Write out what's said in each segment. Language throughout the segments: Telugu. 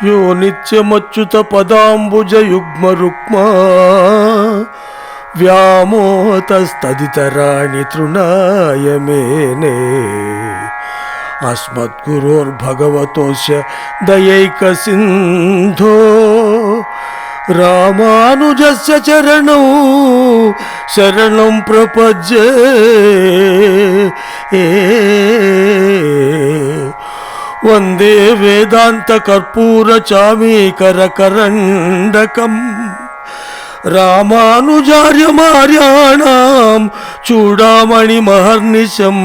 यो नित्यमच्युत पदाम्बुज युग्म रुक्मा व्यामोहतस्तदितराणि तृणाय मेने अस्मद्गुरोर्भगवतोऽस्य दयैकसिन्धो रामानुजस्य चरणौ शरणं प्रपद्ये वंदे वेदांत कर्पूर चामीकरकरण्डकम् रामानुजार्य मार्याणां चूडामणि महर्निशम्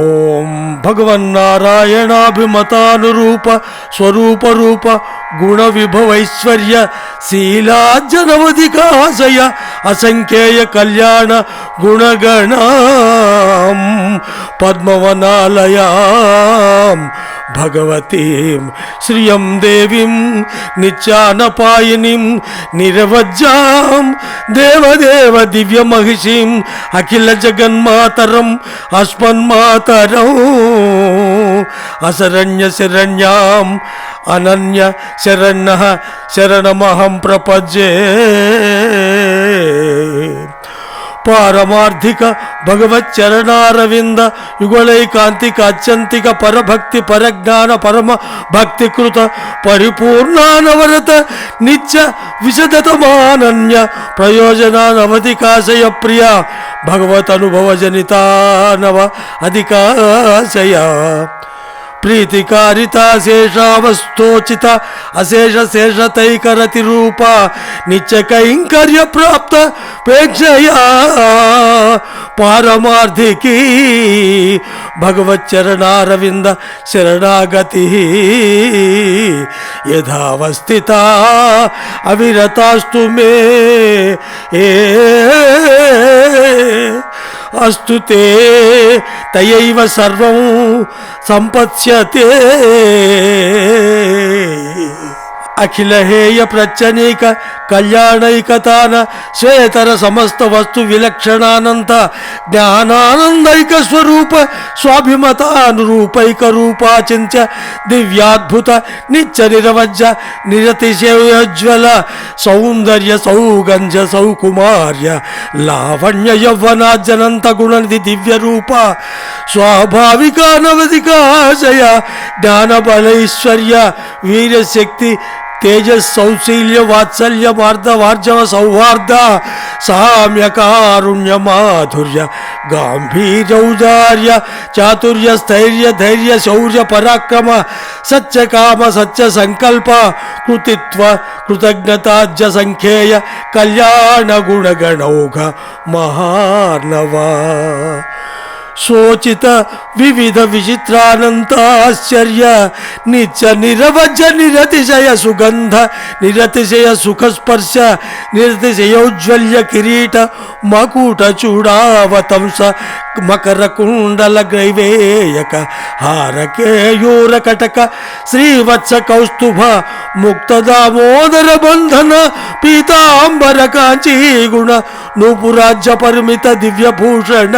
ओम भगवन्नारायणाभिमतानुरूप स्वरूप रूप गुण विभवैश्वर्य शीलाजनवधिकाशय असंख्येय कल्याण गुणगणां पद्मवनालयां भगवतीं श्रियं देवीं नित्यानपायिनीं निरवज्जां देवदेव दिव्यमहिषीं अखिल जगन्मातरम् अस्मन्मातरम् असरण्य शरण्याम् अनन्य शरण्यः शरणमहं प्रपद्ये पारमार्थिक भगवच्चरणारविंद युगलैकांतिक अत्यंतिक परभक्ति परज्ञान परम भक्तिकृत परिपूर्णानवरत नित्य विशदतमानन्य प्रयोजनानवधिकाशय प्रिय भगवत अनुभव जनिता नव अधिकाशय प्रीतिकारिता शेषावस्तोचित अशेष शेषतैकरति रूप नित्य कैंकर्य प्राप्त पेक्षया पारमार्थिकी भगवच्चरणारविंद शरणागति यथावस्थिता अविरतास्तु मे अस्तु ते तयैव सर्वं संपत्स्यते अखिल हेय प्रत्यनीक कल्याणैकतान श्वेतर समस्त वस्तु विलक्षणानंत ज्ञानानंदैक स्वरूप स्वाभिमतानुरूपैक रूपाचिंत्य दिव्याद्भुत नित्य निरवज्य निरतिशयोज्वल सौंदर्य सौगंध सौकुमार्य लावण्य यौवनाजनंत गुणनिधि दिव्य रूप स्वाभाविकानवधिकाशय ज्ञान बलैश्वर्य वीर शक्ति तेजस सौशील्य वात्सल्य मार्दवार्जव सौहार्द साम्य कारुण्य माधुर्य गांभीर्यौदार्य चातुर्य स्थैर्य धैर्य शौर्य पराक्रम सच्च काम सच्च संकल्प कृतित्व कृतज्ञताज्य संख्येय कल्याण गुणगणौघ महार्णव शोचित विविध विचित्रानंताश्चर्य नित्य निरवज्य निरतिशय सुगंध निरतिशय सुखस्पर्श निरतिशयोज्वल्य किरीट मकुट चूड़ावतंस मकर कुंडल ग्रैवेयक हार केयूर कटक श्रीवत्स कौस्तुभ मुक्त दामोदर बंधन पीतांबर कांची गुण नूपुराज्य परिमित दिव्य भूषण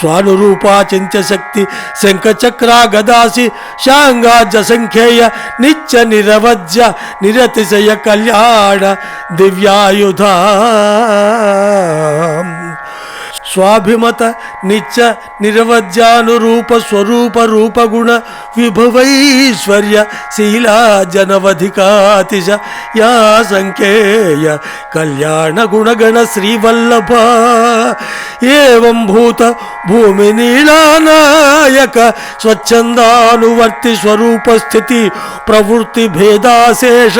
स्वानुरूपा चिंत्य शक्ति शंख चक्रा गदासी शांगाज संख्येय नित्य निरवज्य निरतिशय कल्याण दिव्यायुधा स्वाभिमत नित्य निरवज्यानुरूप स्वरूप रूप गुण विभवैश्वर्य शीला जनवधिकातिश या संख्येय कल्याण गुणगण श्रीवल्लभ एवं भूत भूमि नीलानायक स्वच्छंदानुवर्ति स्वरूप स्थिति प्रवृत्ति भेदाशेष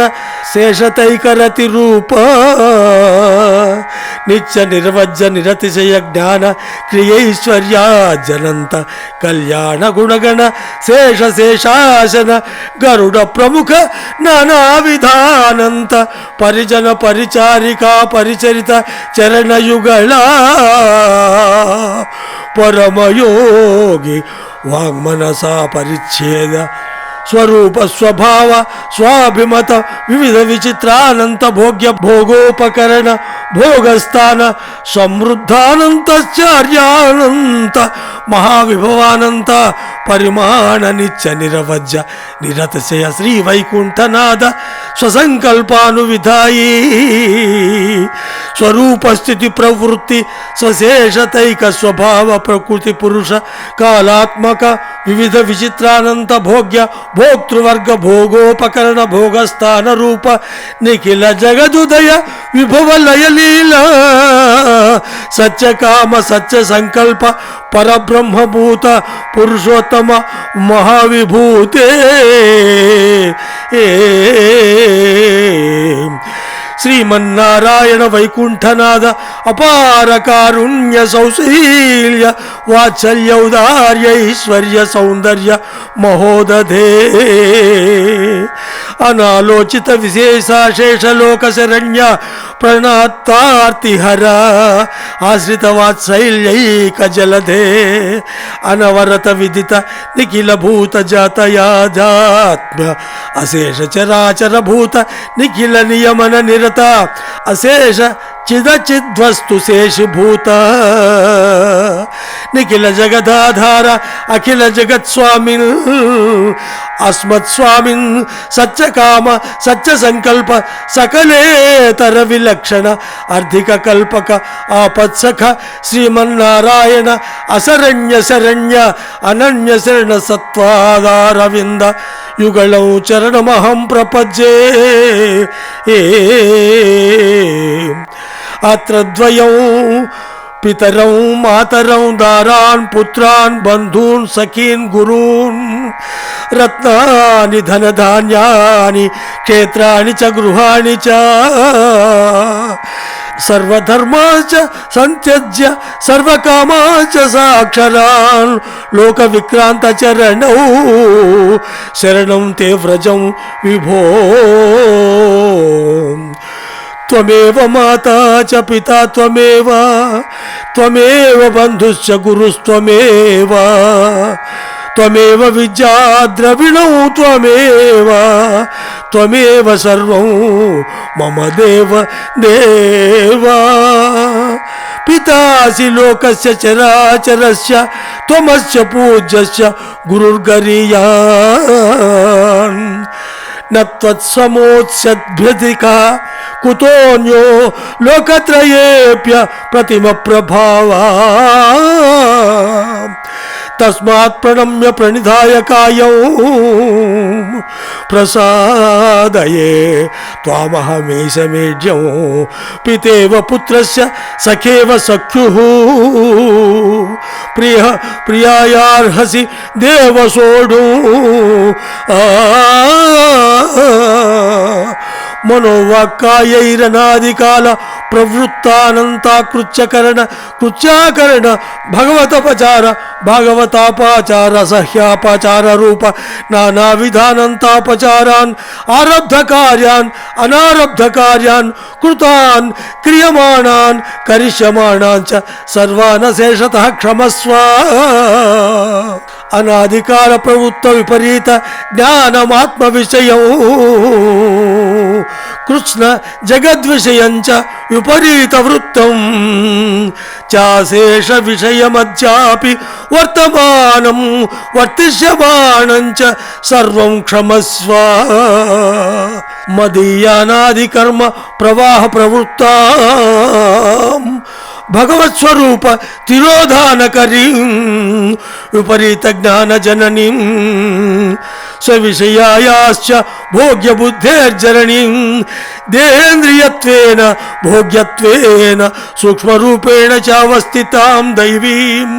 शेषतैकरति रूप नित्य निर्वज्य निरतिशय ज्ञान क्रियैश्वर्याजनंत कल्याण गुणगण शेष शेषासन गरुड़ प्रमुख नाना विधानंत परिजन परिचारिका परिचरित चरण युगला परमयोगी वाङ्मनसा परिच्छेद स्वरूप स्वभाव स्वाभिमत विविध विचित्रानंत भोग्य भोगोपकरण भोगस्थान समृद्धानंतचार्यानंत మహావిభవానంత పరిమాణ నిత్య నిరవజ్య నిరతిశయ శ్రీ వైకుంఠనాథ స్వసంకల్పానువిధాయీ స్వరూపస్థితి ప్రవృత్తి స్వశేషతైక స్వభావ ప్రకృతి పురుష కాలాత్మక వివిధ విచిత్రానంత భోగ్య భోక్తృవర్గ భోగోపకరణ భోగస్థాన రూప నిఖిల జగదుదయ విభవ లయలీల సత్యకామ సత్య సంకల్ప పరబ్రహ్మభూత పురుషోత్తమ మహావిభూతే శ్రీమన్నారాయణ వైకుంఠనాథ అపార కారుణ్య సౌశీల్య వాత్సల్యౌదార్య ఐశ్వర్య సౌందర్య మహోదధే అనాలోచిత విశేషాశేషలోక శరణ్య ప్రణాత్తార్తిహర ఆశ్రిత వాత్సల్యైక జలధే అనవరత విదిత నిఖిల భూత జాతయాజాత్మ అశేష చరాచర భూత నిఖిల నియమన నిరత అశేష చిదచిద్వస్తు శేషిభూత నిఖిల జగదాధార అఖిల జగత్స్వామిన్ అస్మత్స్వామిన్ సత్యకామ సత్య సంకల్ప సకలేతర విలక్షణ అర్ధిక కల్పక ఆపత్సఖ శ్రీమన్నారాయణ అశరణ్య శరణ్య అనన్య శరణ సత్వాదారవింద యుగళం చరణమహం ప్రపజ్యే అత్రద్వయం పితరం మాతరం దారాన్ పుత్రాన్ బంధూన్ సఖీన్ గురూన్ రత్నాని ధనధాన్యాని క్షేత్రాని చ గృహాణి చ సర్వధర్మాచ సంత్యజ్య సర్వకామాచ సాక్షరాన్ లోక విక్రాంత చరణౌ శరణం తే వ్రజం విభో త్వమేవ మాతా చ పితా త్వమేవ త్వమేవ బంధుశ్చ గురుస్త్వమేవ త్వమేవ విద్యా ద్రవిణౌ త్వమేవ త్వమేవ సర్వం మమ దేవ దేవా పితాసి లోకస్య చరాచరస్య త్వమస్య పూజ్యస్య గురుర్గరీయాన్ నత్వత్సమోత్స్యద్భ్యధిక కుతోన్యో లోకత్రయేప్య ప్రతిమ ప్రభావా తస్మాత్ ప్రణమ్య ప్రణిధాయ కాయం ప్రసాదయే త్వామహమేషమేడ్యం పితేవ పుత్రస్య సఖేవ సఖ్యుః ప్రియ ప్రియాయార్హసి దేవసోడు మనోవాక్కాయైరనాదికాల ప్రవృత్తానంతాకృత్యకరణ కృత్యాకరణ భగవతపచార భాగవతాపాచార సహ్యాపచార రూప నానావిధానంతాపచారాన్ ఆరబ్ధ కార్యాన్ అనారబ్ధ కార్యాన్ కృతాన్ క్రియమాణాన్ కరిష్యమాణాన్ చ సర్వానశేషతః క్షమస్వ అనాదికాల ప్రవృత్త విపరీత జ్ఞానమాత్మ విషయం కృష్ణ జగద్విషయంచ విపరీత వృత్తం చాశేష విషయమధ్యాపి వర్తమానం వర్తిష్యమాణం చ సర్వం క్షమస్వ మదీయానాది కర్మ ప్రవాహ ప్రవృత్తాం భగవత్స్వరూప తిరోధానకరీ విపరీత జ్ఞాన జననీ స్వవిషయాయాశ్చ భోగ్య బుద్ధేర్జరణీ దేహేంద్రియత్వేన భోగ్యత్వేన సూక్ష్మరూపేణ చావస్థితాం దైవీం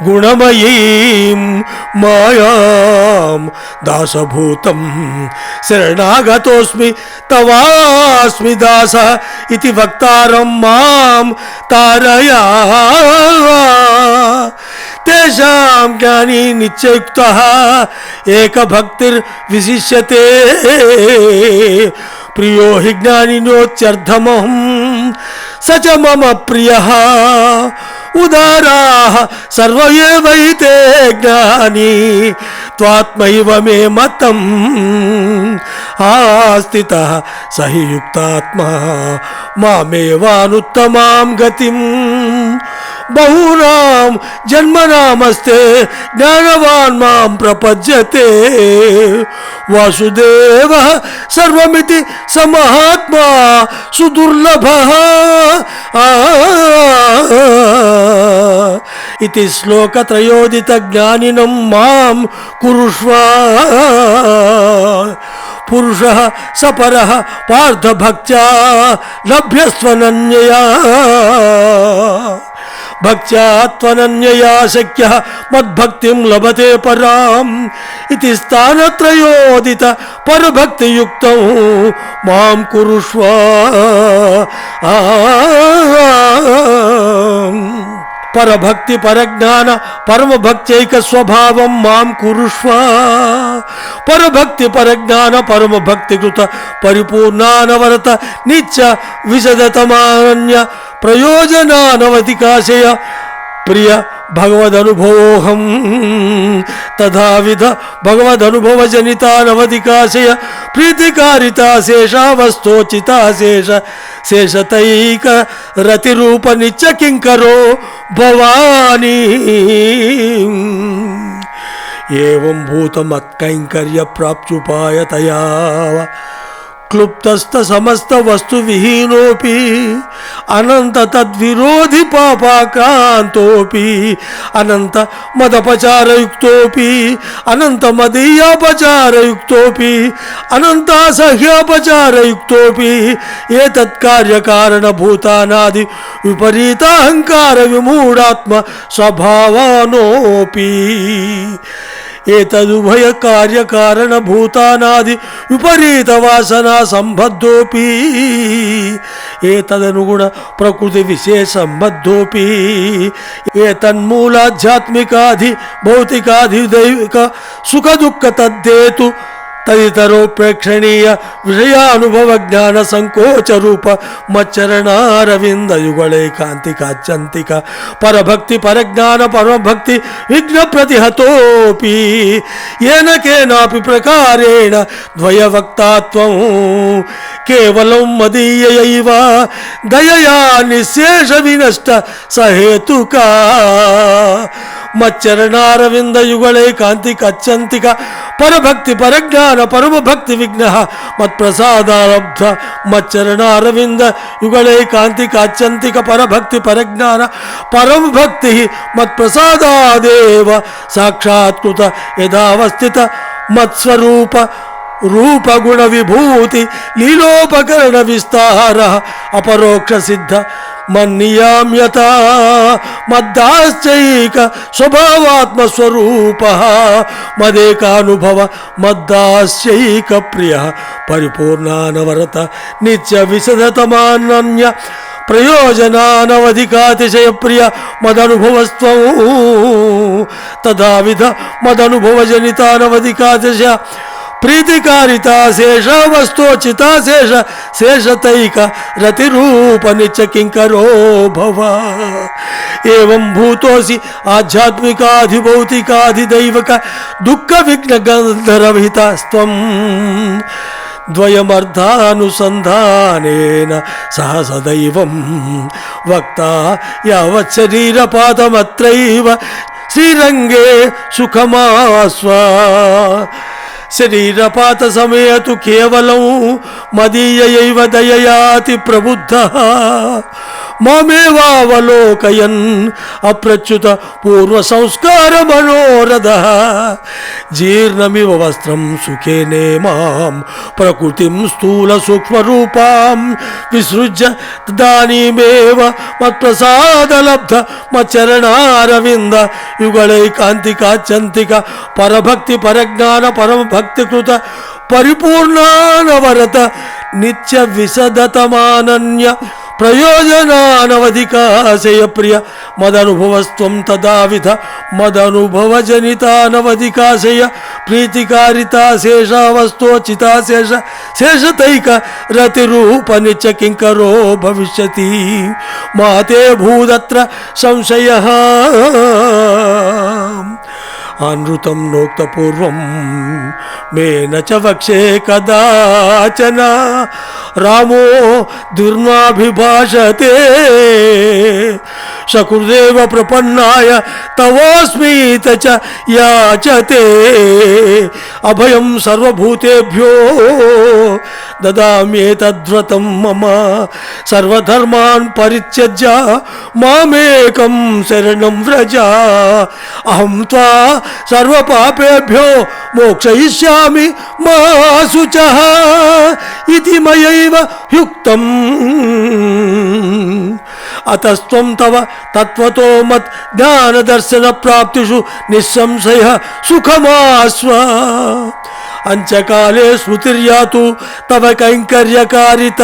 గుణమయీం మాయాం దాసభూతం శరణాగతోస్మి తవాస్మి దాస ఇతి వక్తారం మాం తారయా తేషాం జ్ఞానీ నిత్యయుక్తః ఏకభక్తిర్విశిష్యతే ప్రియో హి జ్ఞానినోత్యర్థమహం స చ మమ ప్రియః ఉదారాః సర్వ ఏవైతే జ్ఞానీ త్వాత్మైవ మే మతం ఆస్థితః స హి యుక్తాత్మా మామేవానుత్తమాం గతిం బహూనాం జన్మనామస్తే జ్ఞానవాన్ మాం ప్రపద్యతే వాసుదేవ సర్వమితి సమహాత్మా సుదుర్లభః ఇతి శ్లోకత్రయోదిత జ్ఞానినం మాం కురుష్వ పురుషః సపరః పార్థభక్త్యా లభ్యస్త్వనన్యయా భక్త్యా త్వనన్యయా శక్యః మద్భక్తిం లభతే పరాం ఇతి స్థానత్రయోదిత పరభక్తియుక్తం మాం కురుష్వ పరభక్తి పరజ్ఞాన పరమభక్త్యైక స్వభావం మాం కురుష్వ పరభక్తి పరజ్ఞాన పరమభక్తికృత పరిపూర్ణానవరత నిత్య విశదతమాన్య ప్రయోజనానవతికాశయ ప్రియ భగవదనుభవోహం తథావిధ భగవదనుభవజనితానవతికాశయ ప్రీతికారితాశేషావస్థోచితాశేష శేషతైక రతిరూప నిత్య కింకరో భవానీ ఏవం భూతమత్కైంకర్య ప్రాప్త్యుపాయతయా క్లుప్తస్థ సమస్త వస్తు విహీనోపి అనంత తద్విరోధి పాపాక్రాంతోపి అనంత మదపచారయుక్తోపి అనంత మదీయాపచారయుక్తోపి అనంతాసహ్యాపచారయుక్తోపి ఏతత్కార్యకారణభూతానాది విపరీతాహంకార విమూఢాత్మ స్వభావానోపి ఏతదుభయ కార్యకారణ భూతానాది విపరీత వాసనా సంబద్ధోపి ఏతదనుగుణ ప్రకృతి విశేష సంబద్ధోపి ఏతన్మూలాధ్యాత్మికాధి భౌతికాధి దైవిక సుఖ దుఃఖ తద్దేతు తదితరోపేక్షణీయ విషయానుభవ జ్ఞాన సంకోచ రూప మచ్చరణారవింద యుగళైకాంతికాత్యంతిక పరభక్తి పరజ్ఞాన పరమభక్తి విఘ్న ప్రతిహతోపి ఏన కేనాపి ప్రకారేణ ద్వయవక్తాత్వం కేవలం మదీయైవ దయయా నిశేష వినష్ట సహేతుకా మచ్చరణారవింద యుగళైకాంతిక అత్యంతిక పరభక్తి పరజ్ఞాన పరమభక్తి విఘ్న మత్ప్రసాదాలబ్ధ మచ్చరణారవింద యుగళైకాంతిక అత్యంతిక పరభక్తి పరజ్ఞాన పరమభక్తి మత్ప్రసాదాదేవ సాక్షాత్కృత యథావస్థిత మత్స్వరూప రూపగుణ విభూతి లీలోపకరణ విస్తార అపరోక్ష సిద్ధ మన్నియామ్యత మద్దాశ్చైక స్వభావాత్మస్వరూప మదేకానుభవ మద్దాశ్చైక ప్రియ పరిపూర్ణానవరత నిత్య విశదతమానన్య ప్రయోజనానవధికాతిశయ ప్రియ మదనుభవస్త్వం తదావిధ మదనుభవజనితానవధికాతిశయ ప్రీతికారితాశేషావస్థోచితాశేష శేషతైక రతిరూప నిత్య కింకరో భవ ఏవం భూతోసి ఆధ్యాత్మికాధిభౌతికాధిదైవక దుఃఖ విఘ్న గంధరవిహితస్త్వం ద్వయమర్థానుసంధానేన సహ సదైవం వక్త యావత్ శరీరపాతమత్రైవ శ్రీరంగే సుఖమాస్వ శరీరపాత సమయతు కేవలం మదీయైవ దయయాతి ప్రబుద్ధ మామేవావలోకయన్ అప్రచ్యుత పూర్వ సంస్కార మనోరథ జీర్ణమివ వస్త్రం సుఖేనే మాం ప్రకృతిం స్థూల సూక్ష్మరూపాం విసృజ్య తదానీమేవ మత్ప్రసాదలబ్ధ మచ్చరణారవింద యుగళైకాంతికాత్యంతిక పరభక్తి పరజ్ఞాన పరమభక్తికృత పరిపూర్ణానవరత నిత్య విశదతమానన్య ప్రయోజనానవధికాశయ ప్రియ మదనుభవస్త్వం తదావిధ మదనుభవజనితానవధికాశయ ప్రీతికారితాశేషావస్థోచితాశేష శేషతైక రతిరూప నిత్య కింకరో భవిష్యతి మాతే భూదత్ర సంశయ అనృతం నోక్తపూర్వం మేన చ వక్షే కదాచన రామో దుర్నాభిభాషతే సకృదేవ ప్రపన్నాయ తవోస్మీత చ యాచతే అభయం సర్వభూతేభ్యో దదామ్యేతద్వ్రతం మమ సర్వధర్మాన్ పరిత్యజ్య మామేకం శరణం వ్రజ అహం త్వా సర్వపాపేభ్యో మోక్షయిష్యామి మా శుచః ఇతి మయైవ యుక్తం అతస్త్వం తవ తత్వతో మత్ జ్ఞాన దర్శన ప్రాప్తిషు నిస్సంశయ సుఖమాస్వ అంచకాలే స్మృతిర్యాతు తవ కైంకర్యకారిత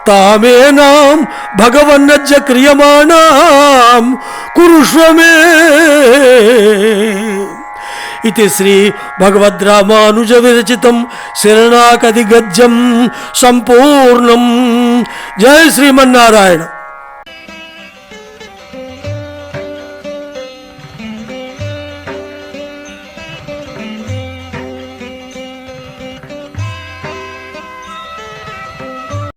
తామేనాం భగవన్నజ్జ క్రియమాణాం కురుష్వ మే ఇది శ్రీ భగవద్రామానుజ విరచితం శరణాగతి గద్యం సంపూర్ణం. జై శ్రీమన్నారాయణ.